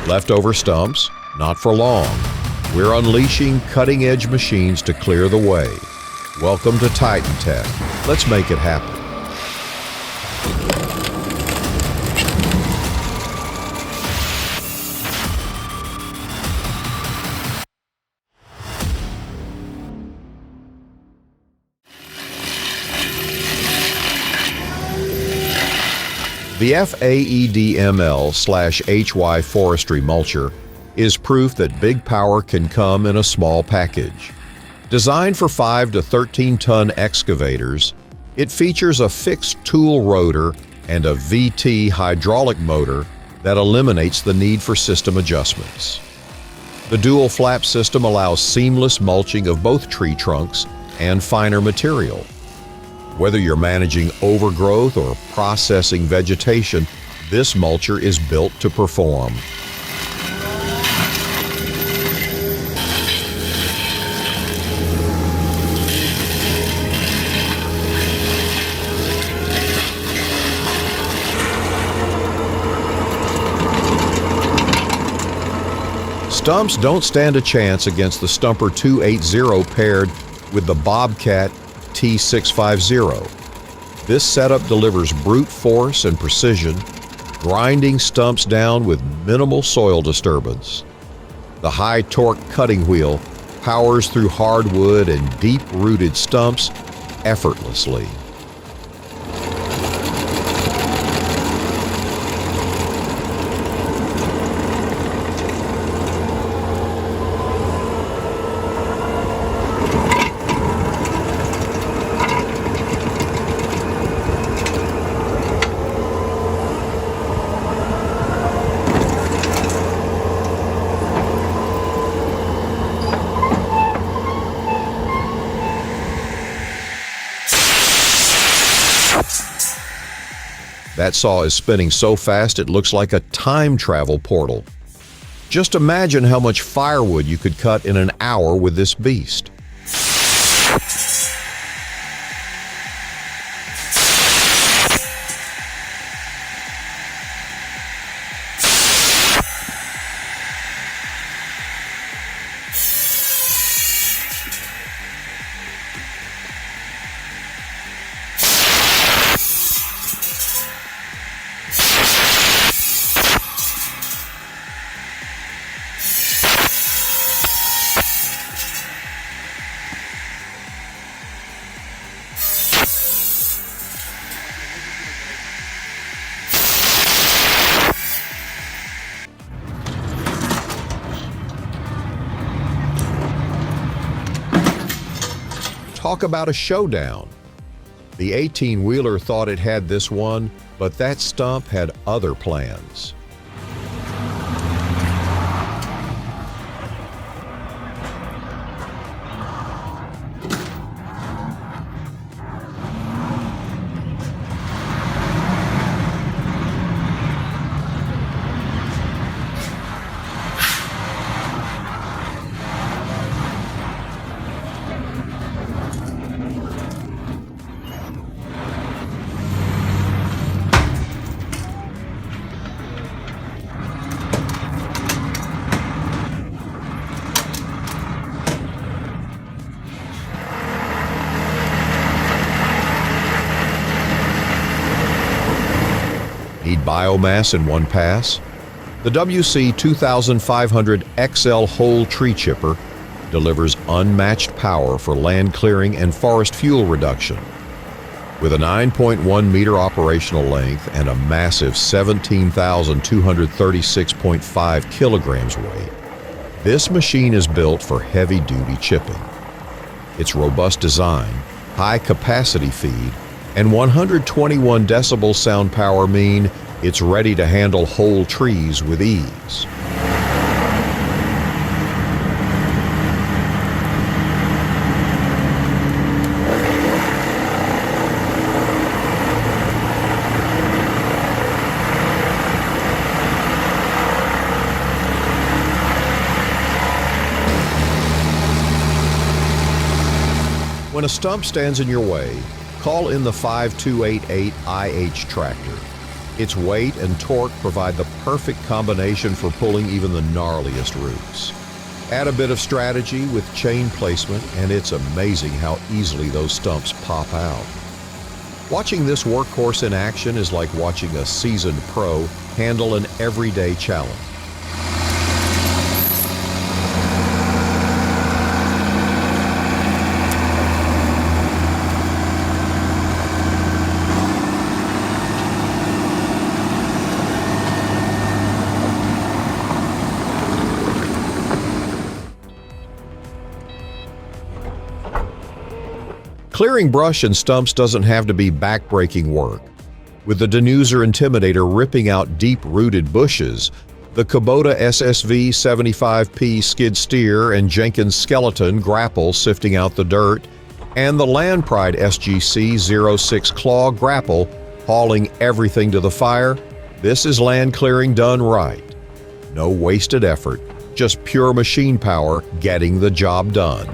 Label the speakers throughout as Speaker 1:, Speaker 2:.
Speaker 1: Leftover stumps? Not for long. We're unleashing cutting-edge machines to clear the way. Welcome to Titan Tech. Let's make it happen. The FAEDML/HY forestry mulcher is proof that big power can come in a small package. Designed for 5 to 13-ton excavators, it features a fixed tool rotor and a VT hydraulic motor that eliminates the need for system adjustments. The dual flap system allows seamless mulching of both tree trunks and finer material. Whether you're managing overgrowth or processing vegetation, this mulcher is built to perform. Stumps don't stand a chance against the Stumper 280 paired with the Bobcat T650. This setup delivers brute force and precision, grinding stumps down with minimal soil disturbance. The high-torque cutting wheel powers through hardwood and deep-rooted stumps effortlessly. That saw is spinning so fast it looks like a time travel portal. Just imagine how much firewood you could cut in an hour with this beast. Talk about a showdown. The 18-wheeler thought it had this one, but that stump had other plans. Need biomass in one pass? The WC 2500 XL Whole Tree Chipper delivers unmatched power for land clearing and forest fuel reduction. With a 9.1 meter operational length and a massive 17,236.5 kilograms weight, this machine is built for heavy-duty chipping. Its robust design, high capacity feed, and 121 decibel sound power mean it's ready to handle whole trees with ease. When a stump stands in your way, call in the 5288 IH tractor. Its weight and torque provide the perfect combination for pulling even the gnarliest roots. Add a bit of strategy with chain placement, and it's amazing how easily those stumps pop out. Watching this workhorse in action is like watching a seasoned pro handle an everyday challenge. Clearing brush and stumps doesn't have to be backbreaking work. With the Denuser Intimidator ripping out deep-rooted bushes, the Kubota SSV 75P skid steer and Jenkins Skeleton grapple sifting out the dirt, and the Land Pride SGC 06 claw grapple hauling everything to the fire, this is land clearing done right. No wasted effort, just pure machine power getting the job done.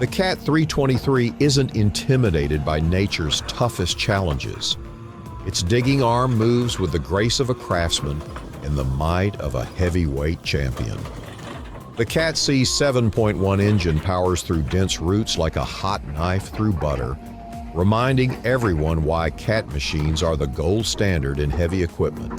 Speaker 1: The Cat 323 isn't intimidated by nature's toughest challenges. Its digging arm moves with the grace of a craftsman and the might of a heavyweight champion. The Cat C 7.1 engine powers through dense roots like a hot knife through butter, reminding everyone why Cat machines are the gold standard in heavy equipment.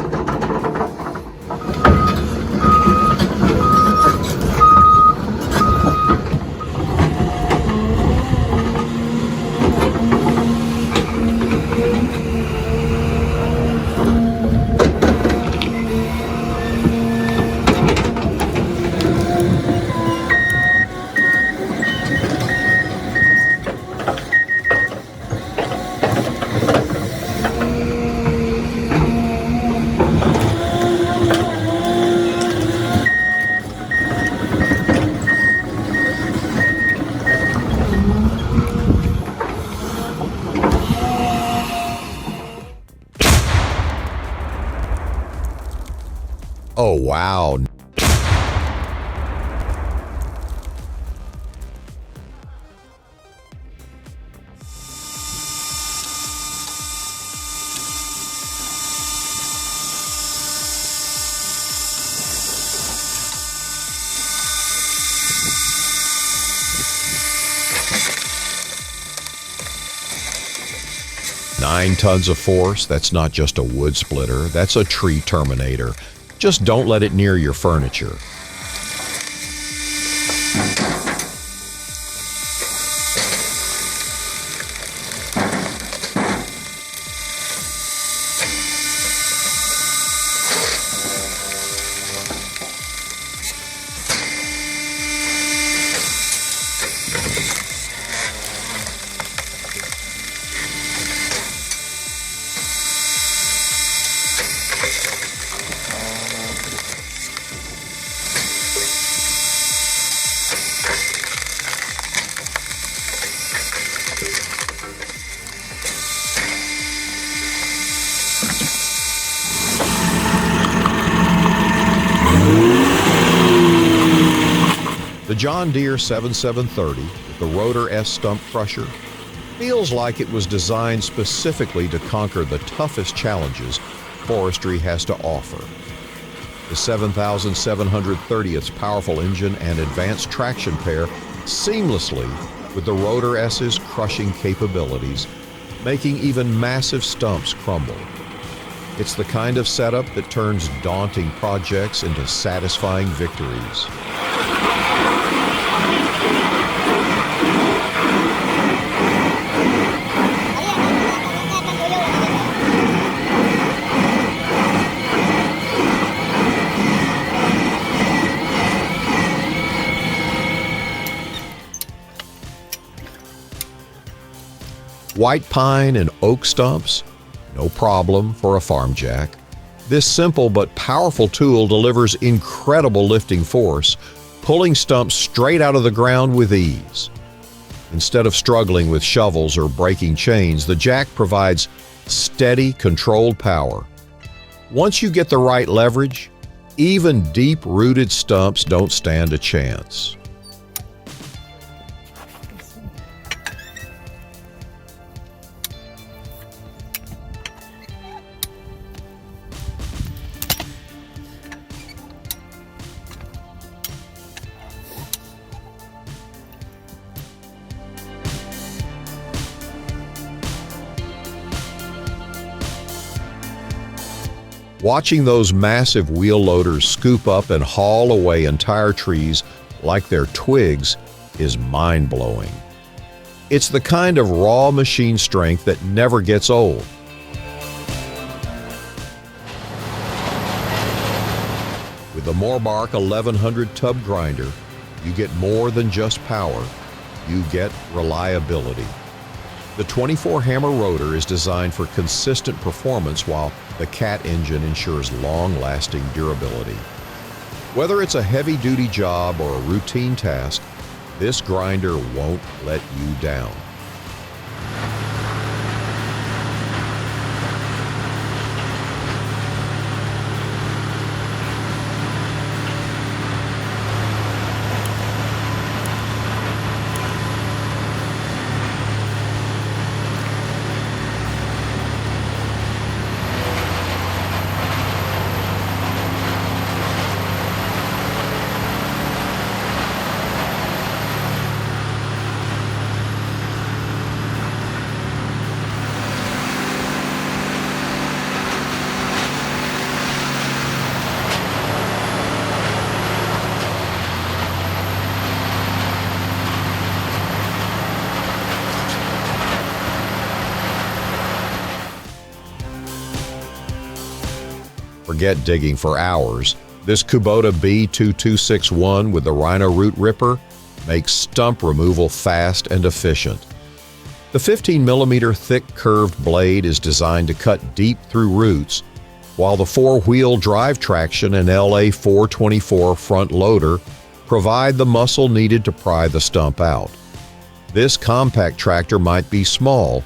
Speaker 1: Oh, wow. Nine tons of force, that's not just a wood splitter, that's a tree terminator. Just don't let it near your furniture. The John Deere 7730 with the Rotor S stump crusher feels like it was designed specifically to conquer the toughest challenges forestry has to offer. The 7730's powerful engine and advanced traction pair seamlessly with the Rotor S's crushing capabilities, making even massive stumps crumble. It's the kind of setup that turns daunting projects into satisfying victories. White pine and oak stumps? No problem for a farm jack. This simple but powerful tool delivers incredible lifting force, pulling stumps straight out of the ground with ease. Instead of struggling with shovels or breaking chains, the jack provides steady, controlled power. Once you get the right leverage, even deep-rooted stumps don't stand a chance. Watching those massive wheel loaders scoop up and haul away entire trees like they're twigs is mind-blowing. It's the kind of raw machine strength that never gets old. With the Morbark 1100 tub grinder, you get more than just power, you get reliability. The 24-hammer rotor is designed for consistent performance, while the Cat engine ensures long-lasting durability. Whether it's a heavy-duty job or a routine task, this grinder won't let you down. Forget digging for hours. This Kubota B2261 with the Rhino Root Ripper makes stump removal fast and efficient. The 15mm thick curved blade is designed to cut deep through roots, while the four-wheel drive traction and LA 424 front loader provide the muscle needed to pry the stump out. This compact tractor might be small,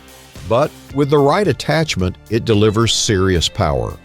Speaker 1: but with the right attachment, it delivers serious power.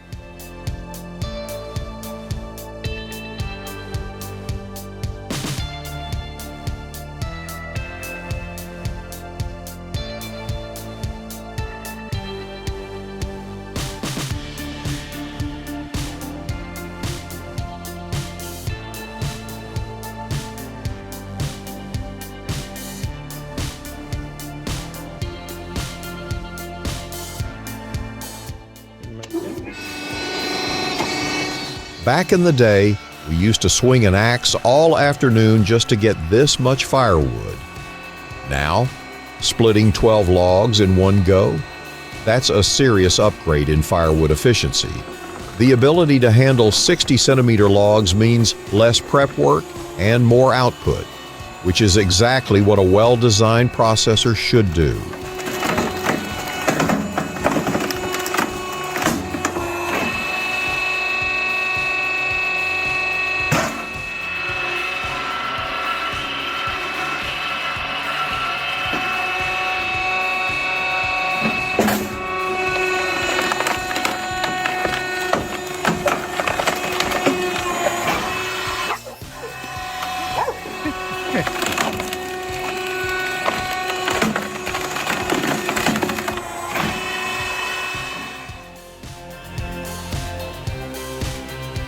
Speaker 1: Back in the day, we used to swing an axe all afternoon just to get this much firewood. Now, splitting 12 logs in one go? That's a serious upgrade in firewood efficiency. The ability to handle 60-centimeter logs means less prep work and more output, which is exactly what a well-designed processor should do.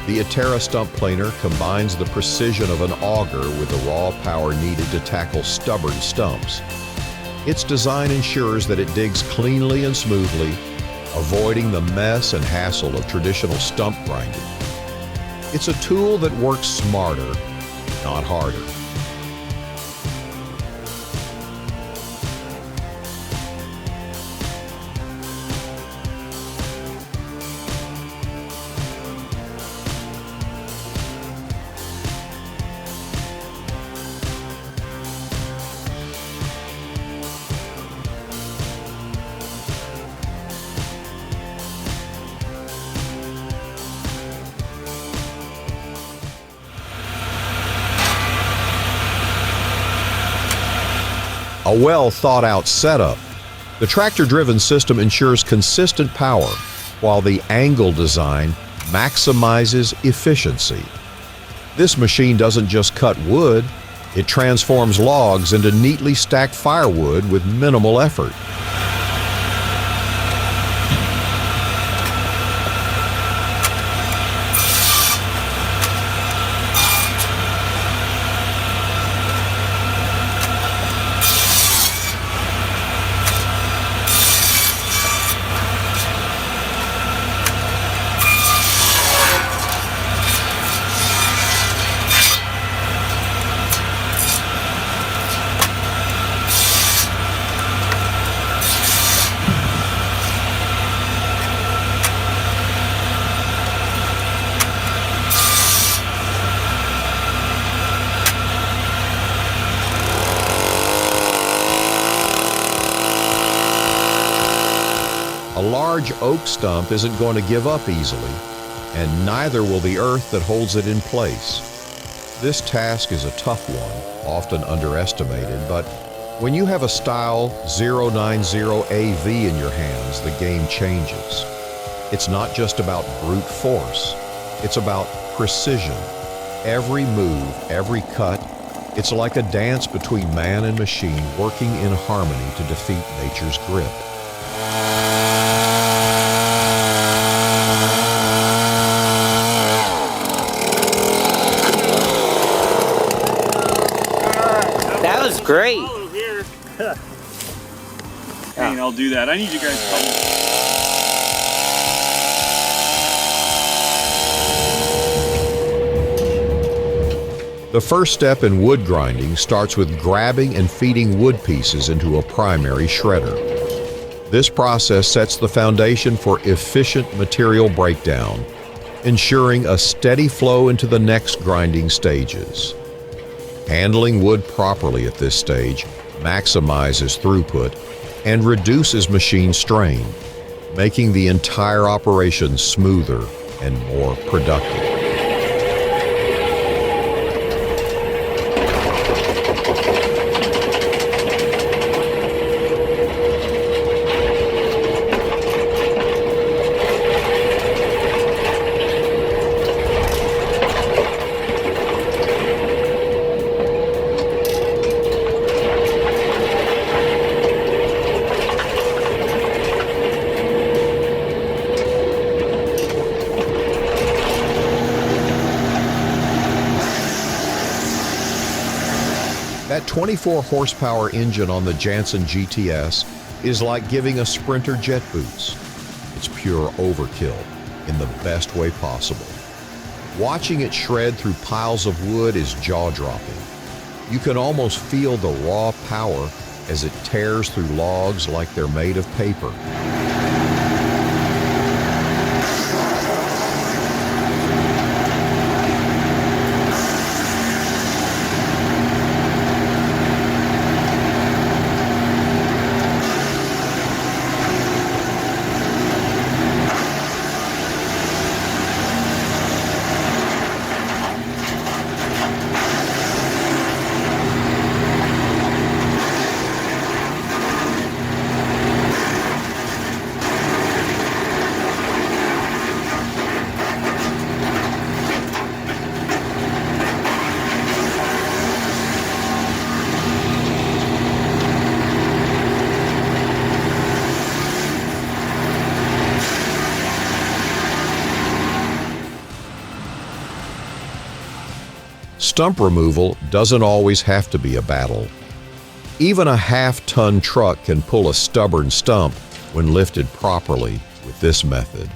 Speaker 1: The Atera stump planer combines the precision of an auger with the raw power needed to tackle stubborn stumps. Its design ensures that it digs cleanly and smoothly, avoiding the mess and hassle of traditional stump grinding. It's a tool that works smarter, not harder. a well-thought-out setup. The tractor-driven system ensures consistent power, while the angle design maximizes efficiency. This machine doesn't just cut wood, it transforms logs into neatly stacked firewood with minimal effort. A large oak stump isn't going to give up easily, and neither will the earth that holds it in place. This task is a tough one, often underestimated, but when you have a style 090AV in your hands, the game changes. It's not just about brute force, it's about precision. Every move, every cut, it's like a dance between man and machine working in harmony to defeat nature's grip.
Speaker 2: That was great.
Speaker 3: Follow here. Dang, I'll do that. I need you guys to help me.
Speaker 1: The first step in wood grinding starts with grabbing and feeding wood pieces into a primary shredder. This process sets the foundation for efficient material breakdown, ensuring a steady flow into the next grinding stages. Handling wood properly at this stage maximizes throughput and reduces machine strain, making the entire operation smoother and more productive. That 24 horsepower engine on the Janssen GTS is like giving a sprinter jet boots. It's pure overkill in the best way possible. Watching it shred through piles of wood is jaw-dropping. You can almost feel the raw power as it tears through logs like they're made of paper. Stump removal doesn't always have to be a battle. Even a half-ton truck can pull a stubborn stump when lifted properly with this method.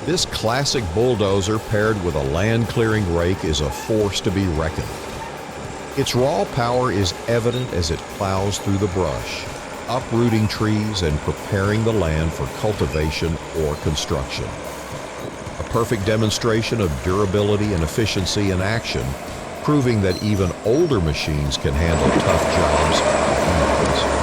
Speaker 1: This classic bulldozer paired with a land-clearing rake is a force to be reckoned with. Its raw power is evident as it plows through the brush, uprooting trees and preparing the land for cultivation or construction. A perfect demonstration of durability and efficiency in action, proving that even older machines can handle tough jobs with humans.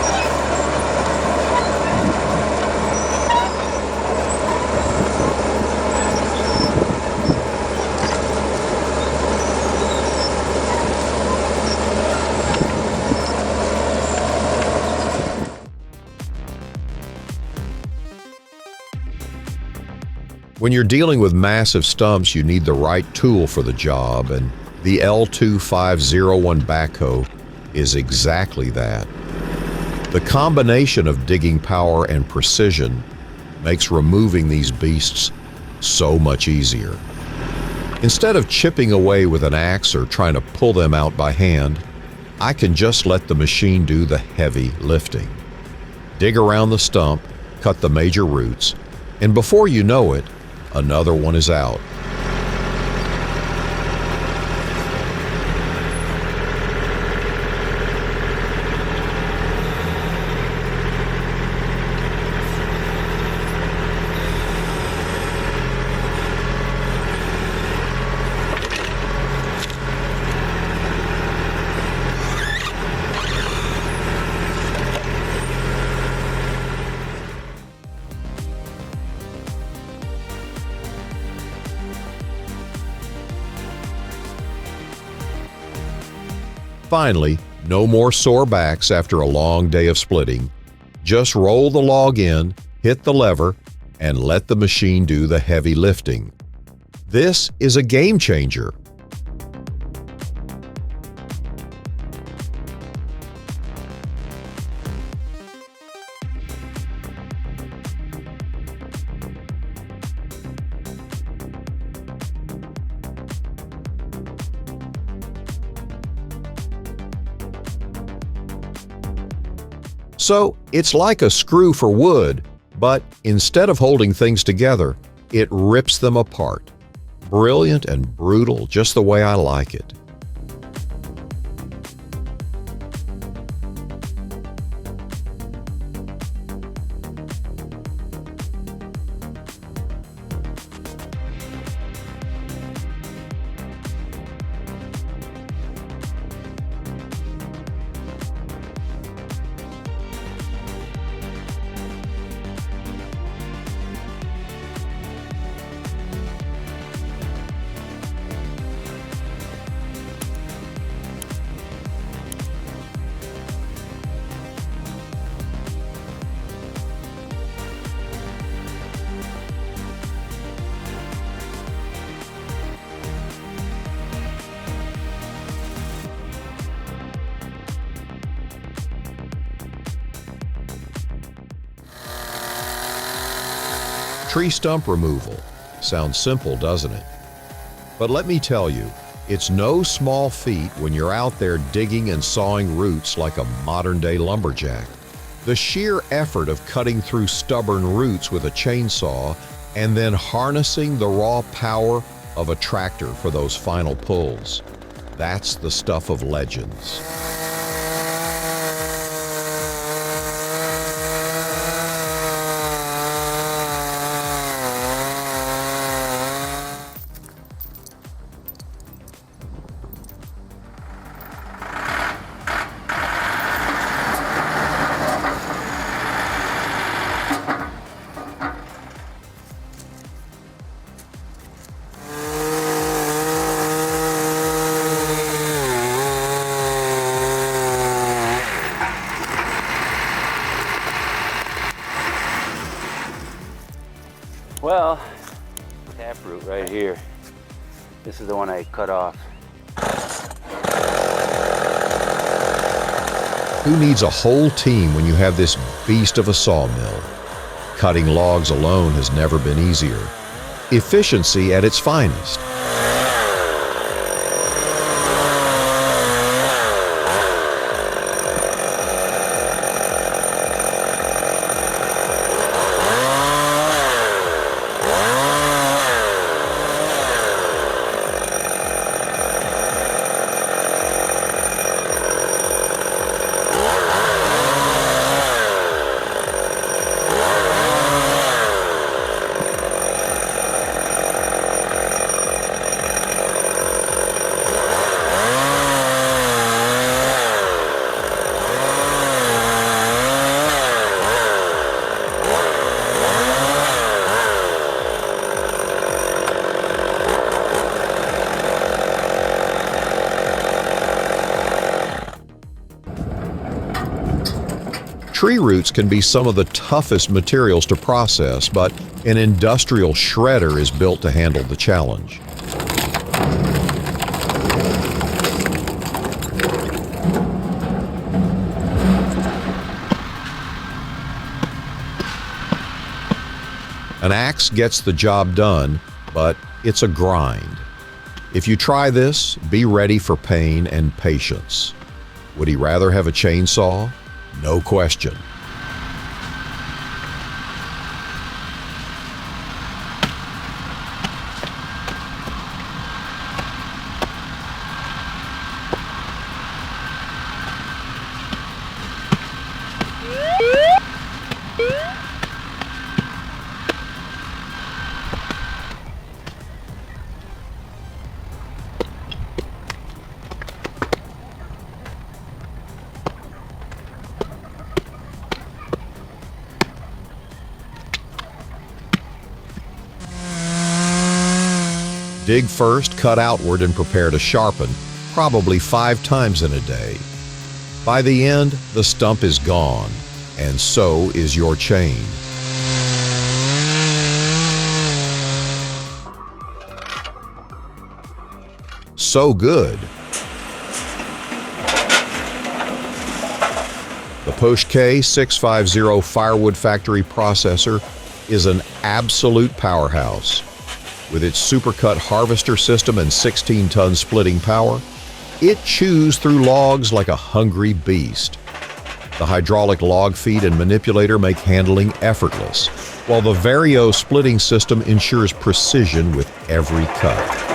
Speaker 1: When you're dealing with massive stumps, you need the right tool for the job, and the L2501 backhoe is exactly that. The combination of digging power and precision makes removing these beasts so much easier. Instead of chipping away with an axe or trying to pull them out by hand, I can just let the machine do the heavy lifting. Dig around the stump, cut the major roots, and before you know it, another one is out. Finally, no more sore backs after a long day of splitting. Just roll the log in, hit the lever, and let the machine do the heavy lifting. This is a game changer. So it's like a screw for wood, but instead of holding things together, it rips them apart. Brilliant and brutal, just the way I like it. Tree stump removal. Sounds simple, doesn't it? But let me tell you, it's no small feat when you're out there digging and sawing roots like a modern-day lumberjack. The sheer effort of cutting through stubborn roots with a chainsaw and then harnessing the raw power of a tractor for those final pulls. That's the stuff of legends.
Speaker 2: Well, taproot right here. This is the one I cut off.
Speaker 1: Who needs a whole team when you have this beast of a sawmill? Cutting logs alone has never been easier. Efficiency at its finest. Tree roots can be some of the toughest materials to process, but An industrial shredder is built to handle the challenge. An axe gets the job done, but it's a grind. If you try this, be ready for pain and patience. Would he rather have a chainsaw? No question. Dig first, cut outward, and prepare to sharpen, probably 5 times in a day. By the end, the stump is gone, and so is your chain. So good. The Push K650 Firewood Factory processor is an absolute powerhouse. With its supercut harvester system and 16-ton splitting power, it chews through logs like a hungry beast. The hydraulic log feed and manipulator make handling effortless, while the Vario splitting system ensures precision with every cut.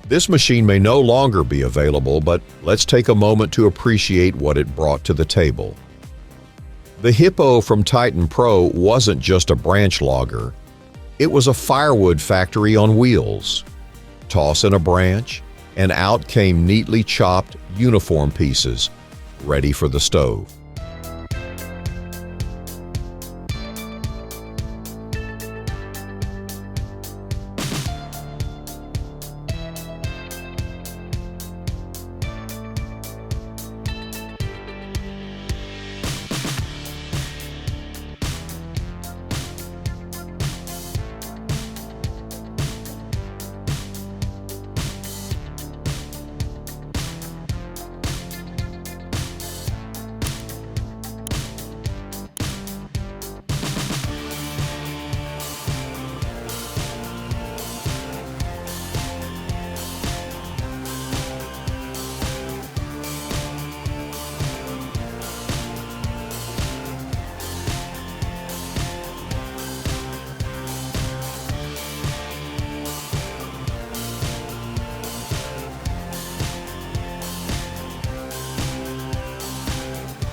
Speaker 1: This machine may no longer be available, but let's take a moment to appreciate what it brought to the table. The Hippo from Titan Pro wasn't just a branch logger. It was a firewood factory on wheels. Toss in a branch, and out came neatly chopped uniform pieces, ready for the stove.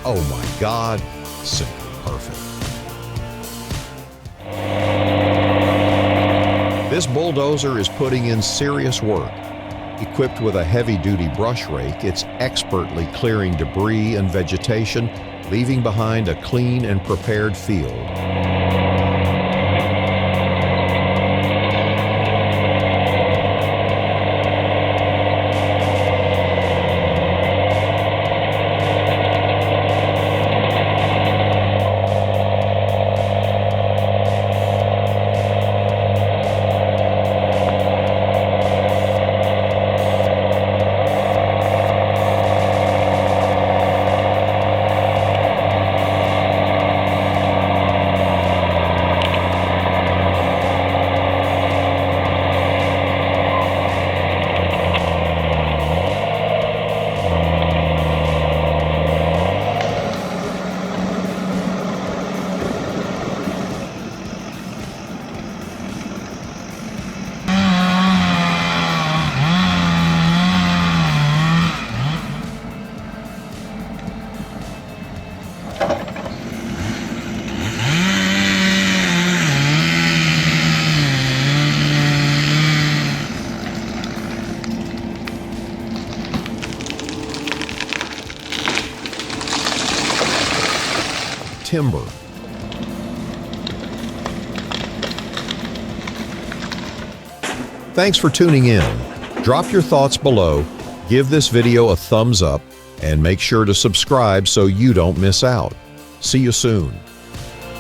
Speaker 1: Oh my God, simply perfect. This bulldozer is putting in serious work. Equipped with a heavy-duty brush rake, it's expertly clearing debris and vegetation, leaving behind a clean and prepared field. timber. Thanks for tuning in. Drop your thoughts below, give this video a thumbs up, and make sure to subscribe so you don't miss out. See you soon.